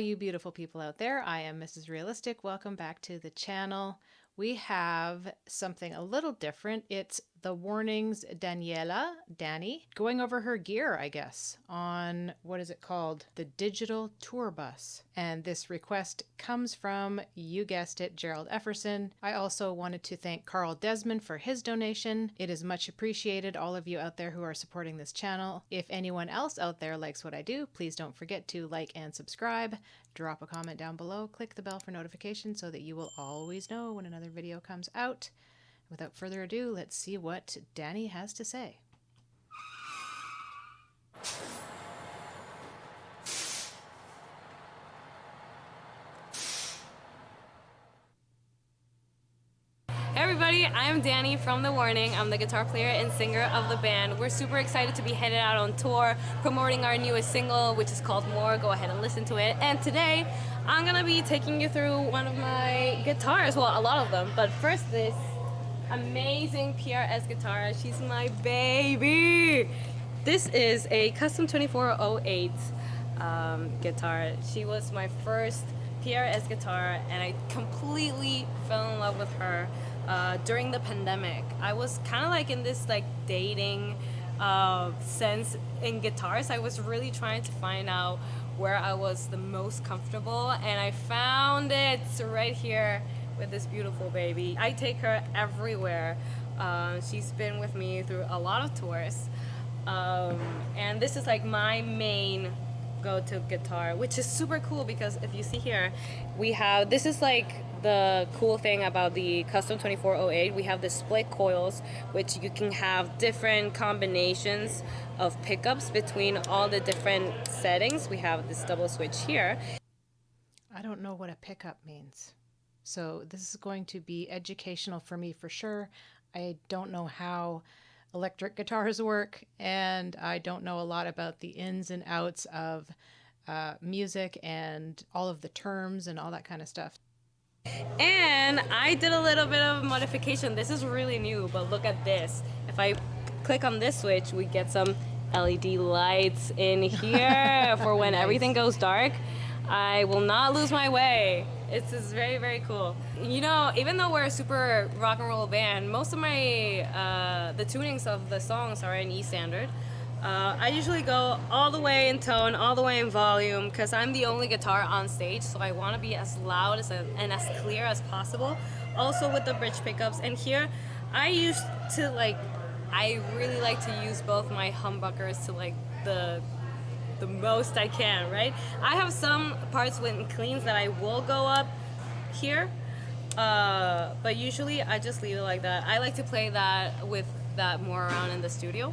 you beautiful people out there. I am Mrs. Realistic. Welcome back to the channel. We have something a little different. It's the Warnings Daniela, Dany, going over her gear, I guess, on, what is it called? The digital tour bus. And this request comes from, you guessed it, Gerald Efferson. I also wanted to thank Carl Desmond for his donation. It is much appreciated, all of you out there who are supporting this channel. If anyone else out there likes what I do, please don't forget to like and subscribe. Drop a comment down below, click the bell for notifications so that you will always know when another video comes out. Without further ado, let's see what Dany has to say. Hey everybody, I'm Dany from The Warning. I'm the guitar player and singer of the band. We're super excited to be headed out on tour, promoting our newest single, which is called More. Go ahead and listen to it. And today, I'm gonna be taking you through one of my guitars. Well, a lot of them, but first this amazing PRS guitar. She's my baby. This is a custom 2408 guitar. She was my first PRS guitar, and I completely fell in love with her during the pandemic. I was kind of like in this like dating sense in guitars. I was really trying to find out where I was the most comfortable, and I found it right here with this beautiful baby. I take her everywhere. She's been with me through a lot of tours, and this is like my main go-to guitar, which is super cool because if you see here, we have, this is like the cool thing about the custom 2408. We have the split coils, which you can have different combinations of pickups between all the different settings. We have this double switch here. I don't know what a pickup means, so this is going to be educational for me for sure. I don't know how electric guitars work, and I don't know a lot about the ins and outs of music and all of the terms and all that kind of stuff. And I did a little bit of modification. This is really new, but look at this. If I click on this switch, we get some LED lights in here for when Nice. Everything goes dark. I will not lose my way. It's just very, very cool. You know, even though we're a super rock and roll band, most of my, the tunings of the songs are in E standard. I usually go all the way in tone, all the way in volume, because I'm the only guitar on stage, so I want to be as loud and as clear as possible. Also with the bridge pickups. And here, I really like to use both my humbuckers to like the most I can, right? I have some parts with cleans that I will go up here, but usually I just leave it like that. I like to play that with that more around in the studio,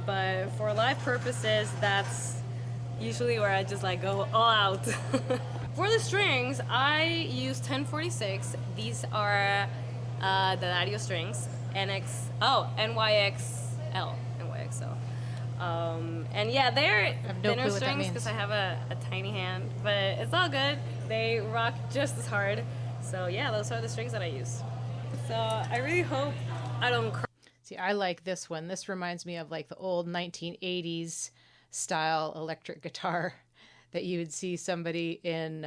but for live purposes, that's usually where I just like go all out. For the strings, I use 1046. These are the Ladio strings, NYXL. And yeah, they're thinner strings because I have a tiny hand, but it's all good. They rock just as hard. So yeah, those are the strings that I use. So I really hope I don't cry. See, I like this one. This reminds me of like the old 1980s style electric guitar that you would see somebody in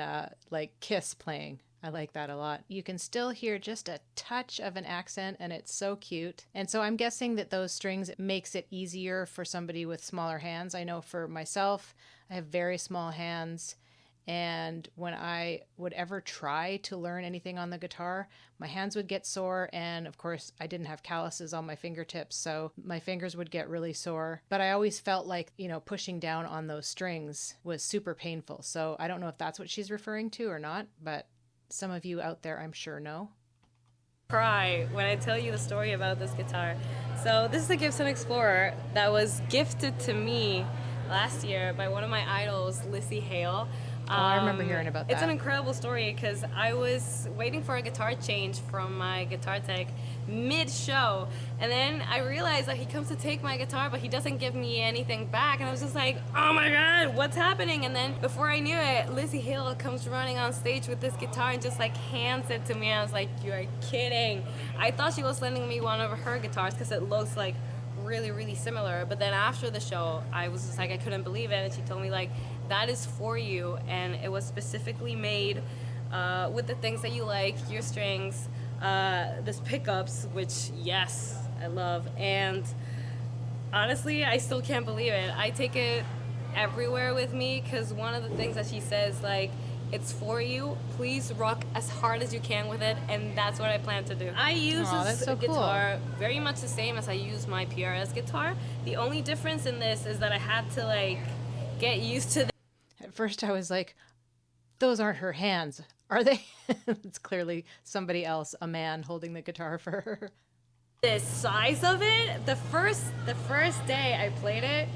like Kiss playing. I like that a lot. You can still hear just a touch of an accent, and it's so cute. And so I'm guessing that those strings makes it easier for somebody with smaller hands. I know for myself, I have very small hands, and when I would ever try to learn anything on the guitar, my hands would get sore, and of course I didn't have calluses on my fingertips, so my fingers would get really sore. But I always felt like, you know, pushing down on those strings was super painful. So I don't know if that's what she's referring to or not, but some of you out there, I'm sure, know. Cry when I tell you the story about this guitar. So this is a Gibson Explorer that was gifted to me last year by one of my idols, Lizzy Hale. I remember hearing about that. It's an incredible story because I was waiting for a guitar change from my guitar tech mid-show, and then I realized that he comes to take my guitar, but he doesn't give me anything back, and I was just like, oh my god, what's happening? And then before I knew it, Lizzy Hale comes running on stage with this guitar and just like hands it to me. I was like, you're kidding. I thought she was lending me one of her guitars because it looks like really, really similar. But then after the show, I was just like, I couldn't believe it. And she told me, like, that is for you. And it was specifically made with the things that you like, your strings, this pickups, which, yes, I love. And honestly, I still can't believe it. I take it everywhere with me because one of the things that she says, like, it's for you. Please rock as hard as you can with it, and that's what I plan to do. I use this guitar very much the same as I use my PRS guitar. The only difference in this is that I had to like get used to. At first, I was like, "Those aren't her hands, are they?" It's clearly somebody else, a man, holding the guitar for her. The size of it. The first day I played it,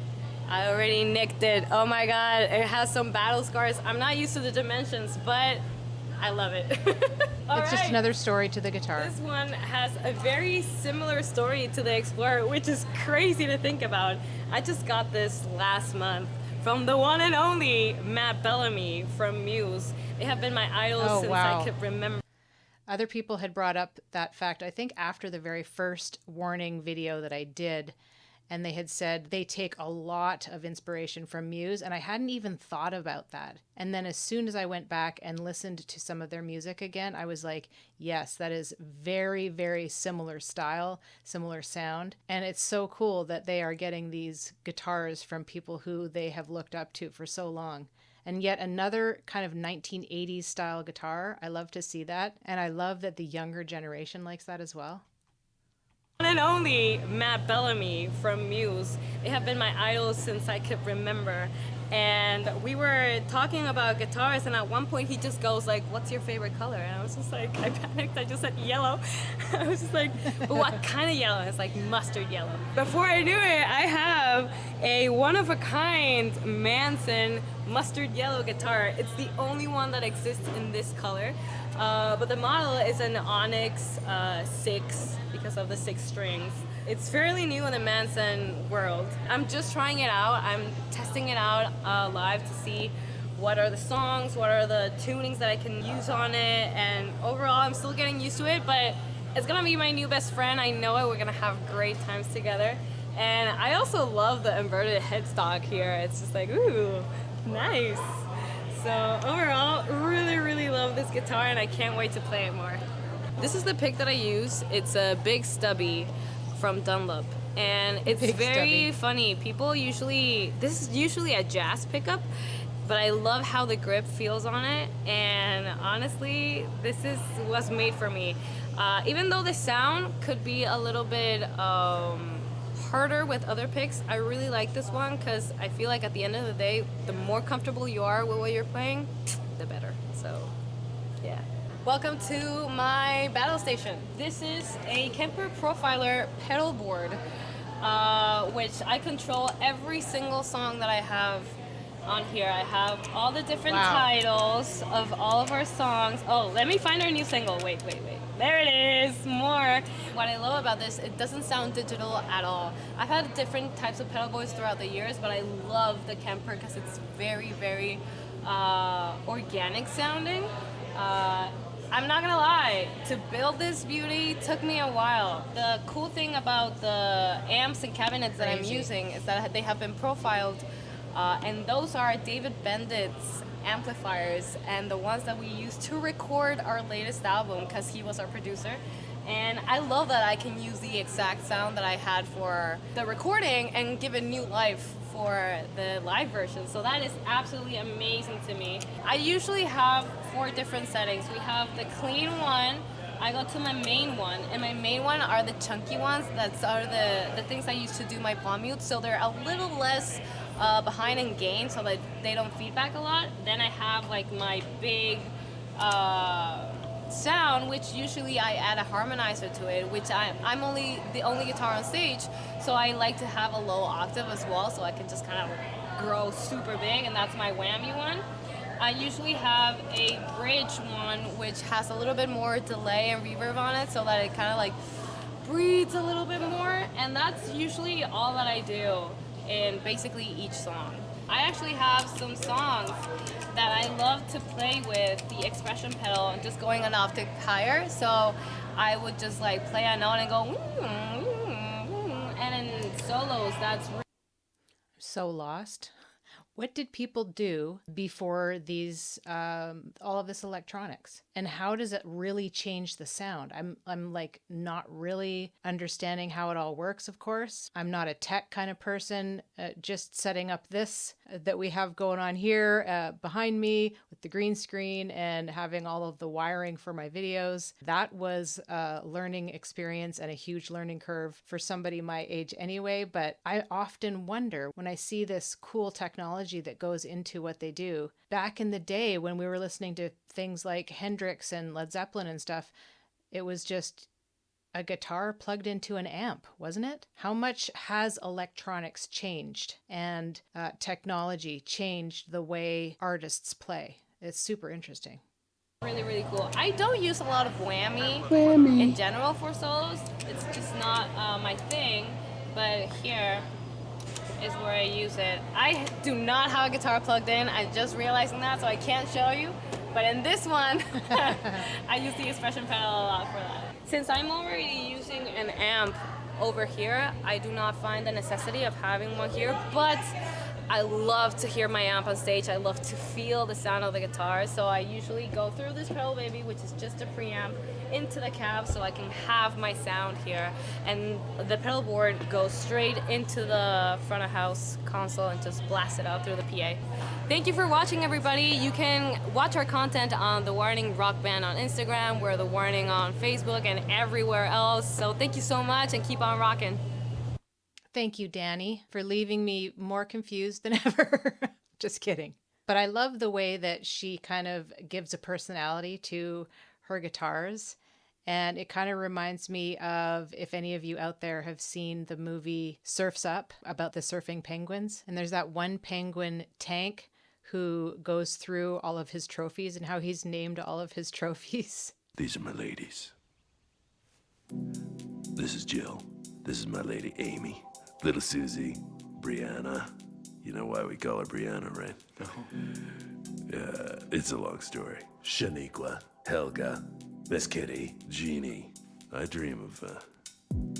I already nicked it. Oh my god, it has some battle scars. I'm not used to the dimensions, but I love it. It's just another story to the guitar. This one has a very similar story to the Explorer, which is crazy to think about. I just got this last month from the one and only Matt Bellamy from Muse. They have been my idols since I could remember. Other people had brought up that fact, I think, after the very first Warning video that I did. And they had said they take a lot of inspiration from Muse, and I hadn't even thought about that. And then as soon as I went back and listened to some of their music again, I was like, yes, that is very, very similar style, similar sound. And it's so cool that they are getting these guitars from people who they have looked up to for so long. And yet another kind of 1980s style guitar. I love to see that. And I love that the younger generation likes that as well. One and only Matt Bellamy from Muse. They have been my idols since I could remember. And we were talking about guitars, and at one point he just goes like, "What's your favorite color?" And I was just like, I panicked, I just said yellow. I was just like, "But what kind of yellow?" It's like mustard yellow. Before I knew it, I have a one-of-a-kind Manson mustard yellow guitar. It's the only one that exists in this color. But the model is an Onyx 6 because of the 6 strings. It's fairly new in the Manson world. I'm just trying it out. I'm testing it out live to see what are the songs, what are the tunings that I can use on it, and overall I'm still getting used to it, but it's gonna be my new best friend. I know it. We're gonna have great times together. And I also love the inverted headstock here. It's just like, ooh, nice. So overall, really, really love this guitar, and I can't wait to play it more. This is the pick that I use. It's a big stubby from Dunlop, and it's very funny. People usually, this is usually a jazz pickup, but I love how the grip feels on it, and honestly, this was made for me. Even though the sound could be a little bit harder with other picks, I really like this one because I feel like at the end of the day, the more comfortable you are with what you're playing, the better. So, yeah. Welcome to my battle station. This is a Kemper Profiler pedal board, which I control every single song that I have on here. I have all the different titles of all of our songs. Oh, let me find our new single. Wait. There it is, more. What I love about this, it doesn't sound digital at all. I've had different types of pedal boards throughout the years, but I love the Kemper because it's very, very organic sounding. I'm not gonna lie, to build this beauty took me a while. The cool thing about the amps and cabinets that I'm using is that they have been profiled, and those are David Bendit's amplifiers and the ones that we used to record our latest album because he was our producer. And I love that I can use the exact sound that I had for the recording and give it new life for the live version. So that is absolutely amazing to me. I usually have 4 different settings. We have the clean one, I go to my main one, and my main one are the chunky ones. That's are the things I use to do my palm mute, so they're a little less behind in gain so that they don't feedback a lot. Then I have like my big sound, which usually I add a harmonizer to it, which I'm only the only guitar on stage, so I like to have a low octave as well, so I can just kind of grow super big, and that's my whammy one. I usually have a bridge one, which has a little bit more delay and reverb on it, so that it kind of like breathes a little bit more, and that's usually all that I do in basically each song. I actually have some songs that I love to play with the expression pedal and just going an octave higher. So I would just like play a note and go, and then solos. That's So lost. What did people do before these, all of this electronics, and how does it really change the sound? I'm like not really understanding how it all works. Of course, I'm not a tech kind of person. Just setting up this that we have going on here behind me with the green screen and having all of the wiring for my videos. That was a learning experience and a huge learning curve for somebody my age anyway. But I often wonder when I see this cool technology that goes into what they do. Back in the day when we were listening to things like Hendrix and Led Zeppelin and stuff, it was just a guitar plugged into an amp, wasn't it? How much has electronics changed and technology changed the way artists play? It's super interesting. really, really cool. I don't use a lot of whammy in general for solos. It's just not my thing, but here is where I use it. I do not have a guitar plugged in. I'm just realizing that, so I can't show you. But in this one, I use the expression pedal a lot for that. Since I'm already using an amp over here, I do not find the necessity of having one here, but I love to hear my amp on stage. I love to feel the sound of the guitar, so I usually go through this pedal baby, which is just a preamp, into the cab so I can have my sound here. And the pedal board goes straight into the front of house console and just blast it out through the PA. Thank you for watching, everybody. You can watch our content on The Warning Rock Band on Instagram, we're The Warning on Facebook, and everywhere else. So thank you so much, and keep on rocking. Thank you, Dany, for leaving me more confused than ever. Just kidding. But I love the way that she kind of gives a personality to her guitars. And it kind of reminds me of, if any of you out there have seen the movie Surf's Up, about the surfing penguins. And there's that one penguin, Tank, who goes through all of his trophies and how he's named all of his trophies. These are my ladies. This is Jill. This is my lady Amy. Little Susie, Brianna. You know why we call her Brianna, right? No. Yeah, it's a long story. Shaniqua, Helga, Miss Kitty, Jeannie. I dream of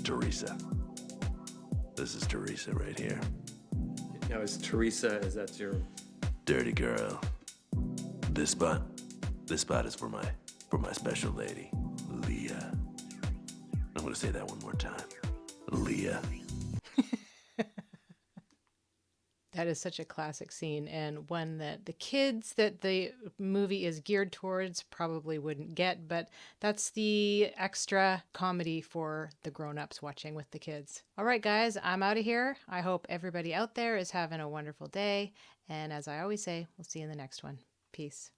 Teresa. This is Teresa right here. Now is that your... Dirty girl. This spot is for my special lady, Leah. I'm gonna say that one more time. Leah. That is such a classic scene, and one that the kids that the movie is geared towards probably wouldn't get, but that's the extra comedy for the grown-ups watching with the kids. All right, guys, I'm out of here. I hope everybody out there is having a wonderful day, and as I always say, we'll see you in the next one. Peace.